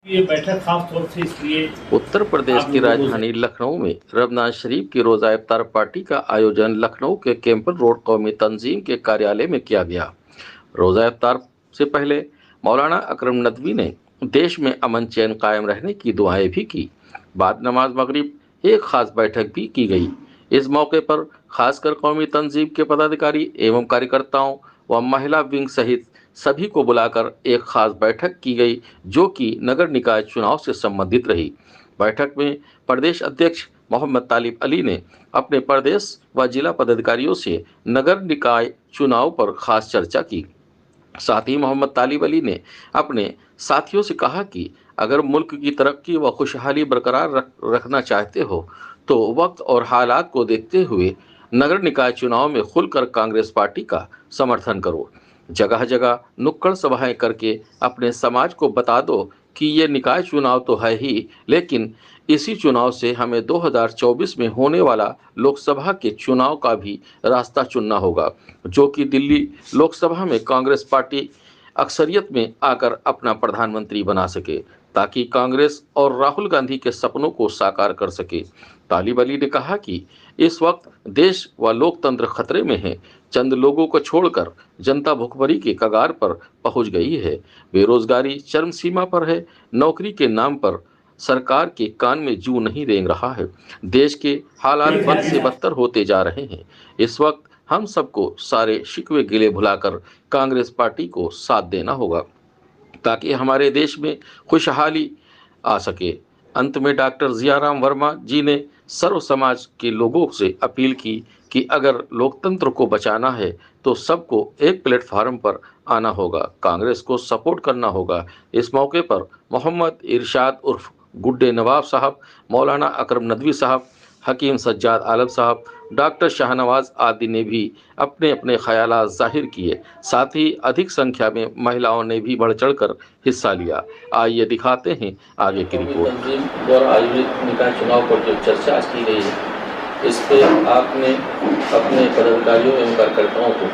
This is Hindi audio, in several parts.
ये बैठक खास तौर से इसलिए उत्तर प्रदेश की राजधानी लखनऊ में रमजान शरीफ की रोजा इफ्तार पार्टी का आयोजन लखनऊ के कैंपल रोड कौमी तंजीम के कार्यालय में किया गया। रोजा इफ्तार से पहले मौलाना अकरम नदवी ने देश में अमन चैन कायम रहने की दुआएं भी की। बाद नमाज मगरिब एक खास बैठक भी की गई। इस मौके पर खासकर कौमी तंजीम के पदाधिकारी एवं कार्यकर्ताओं व महिला विंग सहित सभी को बुलाकर एक खास बैठक की गई, जो कि नगर निकाय चुनाव से संबंधित रही। बैठक में प्रदेश अध्यक्ष मोहम्मद तालिब अली ने अपने प्रदेश व जिला पदाधिकारियों से नगर निकाय चुनाव पर खास चर्चा की। साथ ही मोहम्मद तालिब अली ने अपने साथियों से कहा कि अगर मुल्क की तरक्की व खुशहाली बरकरार रखना चाहते हो तो वक्त और हालात को देखते हुए नगर निकाय चुनाव में खुलकर कांग्रेस पार्टी का समर्थन करो। जगह जगह नुक्कड़ सभाएं करके अपने समाज को बता दो कि ये निकाय चुनाव तो है ही, लेकिन इसी चुनाव से हमें 2024 में होने वाला लोकसभा के चुनाव का भी रास्ता चुनना होगा, जो कि दिल्ली लोकसभा में कांग्रेस पार्टी अक्सरियत में आकर अपना प्रधानमंत्री बना सके, ताकि कांग्रेस और राहुल गांधी के सपनों को साकार कर सके। तालिब अली ने कहा कि इस वक्त देश व लोकतंत्र खतरे में है। चंद लोगों को छोड़कर जनता भुखमरी के कगार पर पहुंच गई है। बेरोजगारी चरम सीमा पर है। नौकरी के नाम पर सरकार के कान में जूं नहीं रेंग रहा है। देश के हालात बद से बदतर होते जा रहे हैं। इस वक्त हम सबको सारे शिकवे गिले भुलाकर कांग्रेस पार्टी को साथ देना होगा, ताकि हमारे देश में खुशहाली आ सके। अंत में डॉक्टर जियाराम वर्मा जी ने सर्व समाज के लोगों से अपील की कि अगर लोकतंत्र को बचाना है तो सबको एक प्लेटफार्म पर आना होगा, कांग्रेस को सपोर्ट करना होगा। इस मौके पर मोहम्मद इरशाद उर्फ गुड्डे नवाब साहब, मौलाना अकरम नदवी साहब, हकीम सज्जाद आलम साहब, डॉक्टर शाहनवाज आदि ने भी अपने अपने ख्यालात जाहिर किए। साथ ही अधिक संख्या में महिलाओं ने भी बढ़ चढ़कर हिस्सा लिया। आइए दिखाते हैं आगे की रिपोर्ट। तंजीम द्वारा आयोजित निकाय चुनाव पर जो चर्चा आज की गई है, इस पे आपने अपने पदाधिकारियों एवं कार्यकर्ताओं को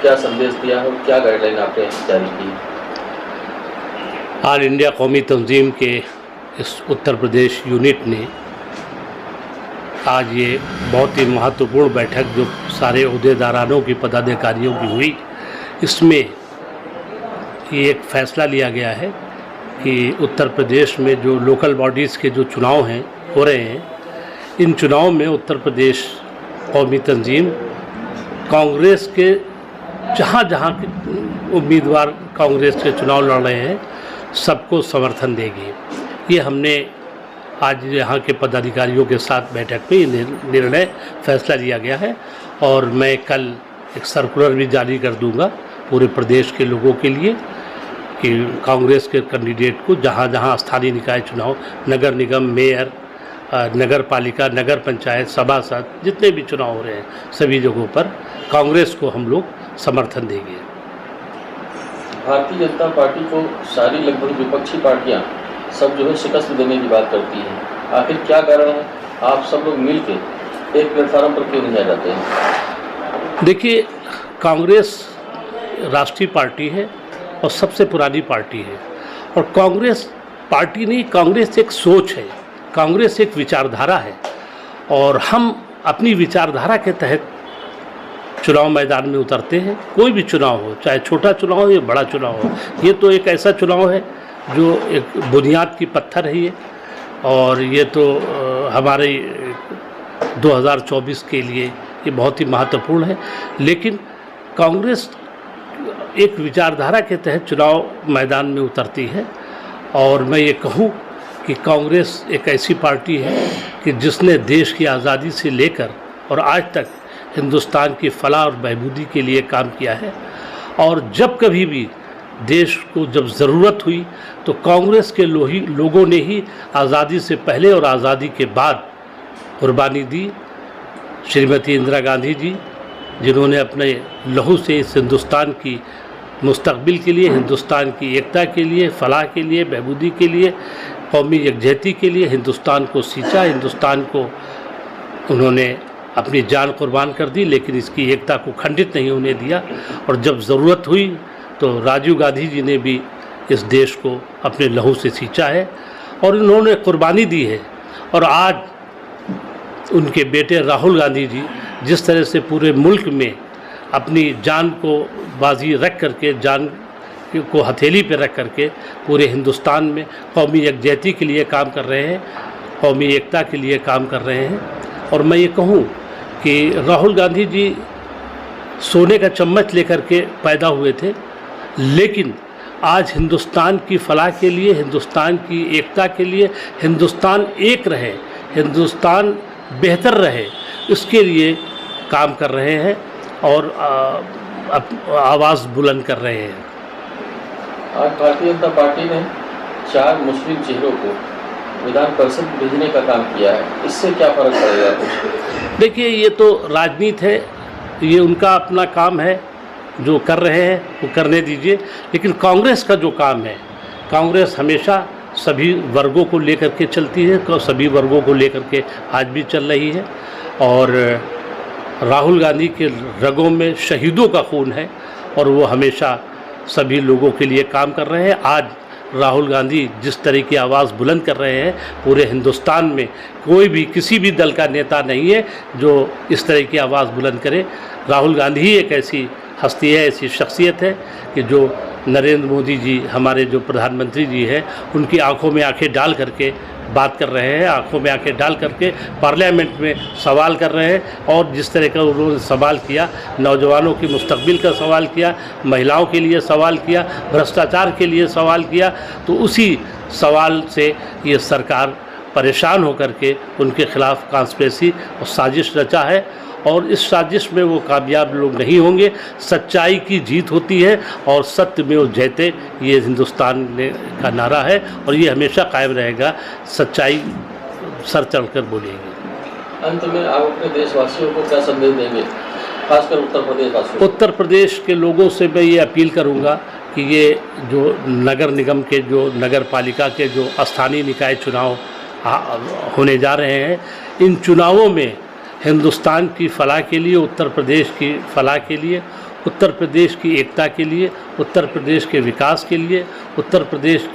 क्या संदेश दिया और क्या गाइडलाइन आपने जारी की? ऑल इंडिया कौमी तंजीम के इस उत्तर प्रदेश यूनिट ने आज ये बहुत ही महत्वपूर्ण बैठक जो सारे अहदेदारानों की पदाधिकारियों की हुई, इसमें ये एक फ़ैसला लिया गया है कि उत्तर प्रदेश में जो लोकल बॉडीज़ के जो चुनाव हैं हो रहे हैं, इन चुनाव में उत्तर प्रदेश कौमी तंजीम कांग्रेस के जहाँ जहाँ के उम्मीदवार कांग्रेस के चुनाव लड़ रहे हैं सबको समर्थन देगी। ये हमने आज यहाँ के पदाधिकारियों के साथ बैठक में निर्णय फैसला लिया गया है और मैं कल एक सर्कुलर भी जारी कर दूंगा पूरे प्रदेश के लोगों के लिए कि कांग्रेस के कैंडिडेट को जहाँ जहाँ स्थानीय निकाय चुनाव, नगर निगम, मेयर, नगर पालिका, नगर पंचायत, सभासद, जितने भी चुनाव हो रहे हैं सभी जगहों पर कांग्रेस को हम लोग समर्थन देंगे। भारतीय जनता पार्टी को सारी लगभग विपक्षी पार्टियाँ सब जो है शिकस्त देने की बात करती हैं, आखिर क्या कारण है? आप सब लोग मिल के एक प्लेटफार्म पर क्यों नहीं आ जाते हैं? देखिए, कांग्रेस राष्ट्रीय पार्टी है और सबसे पुरानी पार्टी है, और कांग्रेस पार्टी नहीं, कांग्रेस एक सोच है, कांग्रेस एक विचारधारा है, और हम अपनी विचारधारा के तहत चुनाव मैदान में उतरते हैं। कोई भी चुनाव हो, चाहे छोटा चुनाव हो या बड़ा चुनाव हो, ये तो एक ऐसा चुनाव है जो एक बुनियाद की पत्थर है ये, और ये तो हमारे 2024 के लिए ये बहुत ही महत्वपूर्ण है। लेकिन कांग्रेस एक विचारधारा के तहत चुनाव मैदान में उतरती है, और मैं ये कहूँ कि कांग्रेस एक ऐसी पार्टी है कि जिसने देश की आज़ादी से लेकर और आज तक हिंदुस्तान की फलाह और बहबूदी के लिए काम किया है, और जब कभी भी देश को जब ज़रूरत हुई तो कांग्रेस के लोगों ने ही आज़ादी से पहले और आज़ादी के बाद कुर्बानी दी। श्रीमती इंदिरा गांधी जी, जिन्होंने अपने लहू से इस हिंदुस्तान की मुस्तकबिल के लिए, हिंदुस्तान की एकता के लिए, फलाह के लिए, बहबूदी के लिए, कौमी यकजहती के लिए हिंदुस्तान को सींचा, हिंदुस्तान को उन्होंने अपनी जान कुर्बान कर दी, लेकिन इसकी एकता को खंडित नहीं होने दिया। और जब ज़रूरत हुई तो राजीव गांधी जी ने भी इस देश को अपने लहू से सींचा है और इन्होंने कुर्बानी दी है। और आज उनके बेटे राहुल गांधी जी जिस तरह से पूरे मुल्क में अपनी जान को बाजी रख करके, जान को हथेली पर रख करके पूरे हिंदुस्तान में कौमी यकजहती के लिए काम कर रहे हैं, कौमी एकता के लिए काम कर रहे हैं। और मैं ये कहूँ कि राहुल गांधी जी सोने का चम्मच लेकर के पैदा हुए थे, लेकिन आज हिंदुस्तान की फलाह के लिए, हिंदुस्तान की एकता के लिए, हिंदुस्तान एक रहे, हिंदुस्तान बेहतर रहे, इसके लिए काम कर रहे हैं और आवाज़ बुलंद कर रहे हैं। आज भारतीय जनता पार्टी ने 4 मुस्लिम चेहरों को विधान परिषद भेजने का काम किया है, इससे क्या फर्क पड़ेगा कुछ? देखिए, ये तो राजनीति है, ये उनका अपना काम है, जो कर रहे हैं वो करने दीजिए। लेकिन कांग्रेस का जो काम है, कांग्रेस हमेशा सभी वर्गों को लेकर के चलती है, सभी वर्गों को लेकर के आज भी चल रही है। और राहुल गांधी के रगों में शहीदों का खून है और वो हमेशा सभी लोगों के लिए काम कर रहे हैं। आज राहुल गांधी जिस तरह की आवाज़ बुलंद कर रहे हैं, पूरे हिंदुस्तान में कोई भी किसी भी दल का नेता नहीं है जो इस तरह की आवाज़ बुलंद करे। राहुल गांधी ही एक ऐसी हस्ती है, ऐसी शख्सियत है कि जो नरेंद्र मोदी जी, हमारे जो प्रधानमंत्री जी हैं, उनकी आंखों में आंखें डाल करके बात कर रहे हैं, आंखों में आंखें डाल करके पार्लियामेंट में सवाल कर रहे हैं। और जिस तरह का उन्होंने सवाल किया, नौजवानों की मुस्तकबिल का सवाल किया, महिलाओं के लिए सवाल किया, भ्रष्टाचार के लिए सवाल किया, तो उसी सवाल से ये सरकार परेशान होकर के उनके खिलाफ कॉन्स्पिरेसी और साजिश रचा है। और इस साजिश में वो कामयाब लोग नहीं होंगे। सच्चाई की जीत होती है और सत्य में वो जयते, ये हिंदुस्तान का नारा है और ये हमेशा कायम रहेगा। सच्चाई सर चढ़कर बोलेगी। अंत में आप अपने देशवासियों को क्या संदेश देंगे, खासकर उत्तर प्रदेश वासियों? उत्तर प्रदेश के लोगों से मैं ये अपील करूँगा कि ये जो नगर निगम के, जो नगर पालिका के जो स्थानीय निकाय चुनाव होने जा रहे हैं, इन चुनावों में हिंदुस्तान की फलाह के लिए, उत्तर प्रदेश की फलाह के लिए, उत्तर प्रदेश की एकता के लिए, उत्तर प्रदेश के विकास के लिए, उत्तर प्रदेश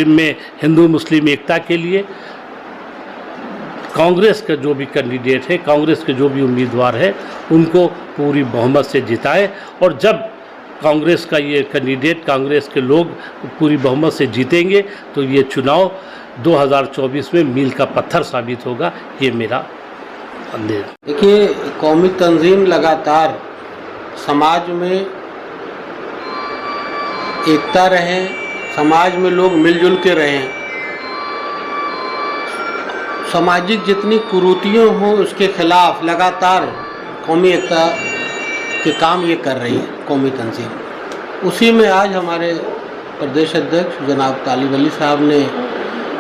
में हिंदू मुस्लिम एकता के लिए कांग्रेस का जो भी कैंडिडेट है, कांग्रेस के जो भी उम्मीदवार है, उनको पूरी बहुमत से जिताए। और जब कांग्रेस का ये कैंडिडेट, कांग्रेस के लोग पूरी बहुमत से जीतेंगे तो ये चुनाव 2024 में मील का पत्थर साबित होगा। ये मेरा अंदेश। देखिए, कौमी तंजीम लगातार समाज में एकता रहे, समाज में लोग मिलजुल के रहें, सामाजिक जितनी कुरीतियाँ हों उसके खिलाफ लगातार कौमी एकता के काम ये कर रही है कौमी तंजीम। उसी में आज हमारे प्रदेश अध्यक्ष जनाब तालिब अली साहब ने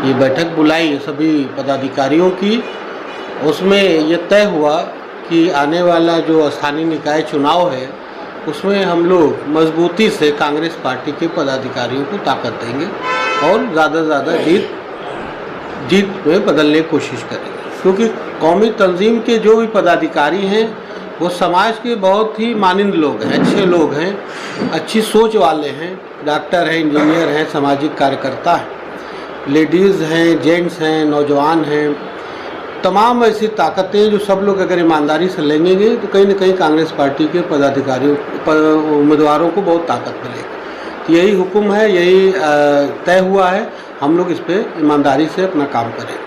ये बैठक बुलाई सभी पदाधिकारियों की। उसमें ये तय हुआ कि आने वाला जो स्थानीय निकाय चुनाव है उसमें हम लोग मजबूती से कांग्रेस पार्टी के पदाधिकारियों को ताकत देंगे और ज़्यादा से ज़्यादा जीत में बदलने की कोशिश करेंगे। क्योंकि कौमी तंजीम के जो भी पदाधिकारी हैं वो समाज के बहुत ही मानिंद लोग हैं, अच्छे लोग हैं, अच्छी सोच वाले हैं, डॉक्टर हैं, इंजीनियर हैं, सामाजिक कार्यकर्ता हैं, लेडीज़ हैं, जेंट्स हैं, नौजवान हैं, तमाम ऐसी ताकतें जो सब लोग अगर ईमानदारी से लेंगे तो कहीं ना कहीं कांग्रेस पार्टी के पदाधिकारियों उम्मीदवारों को बहुत ताकत मिलेगी। तो यही हुक्म है, यही तय हुआ है, हम लोग इस पर ईमानदारी से अपना काम करें।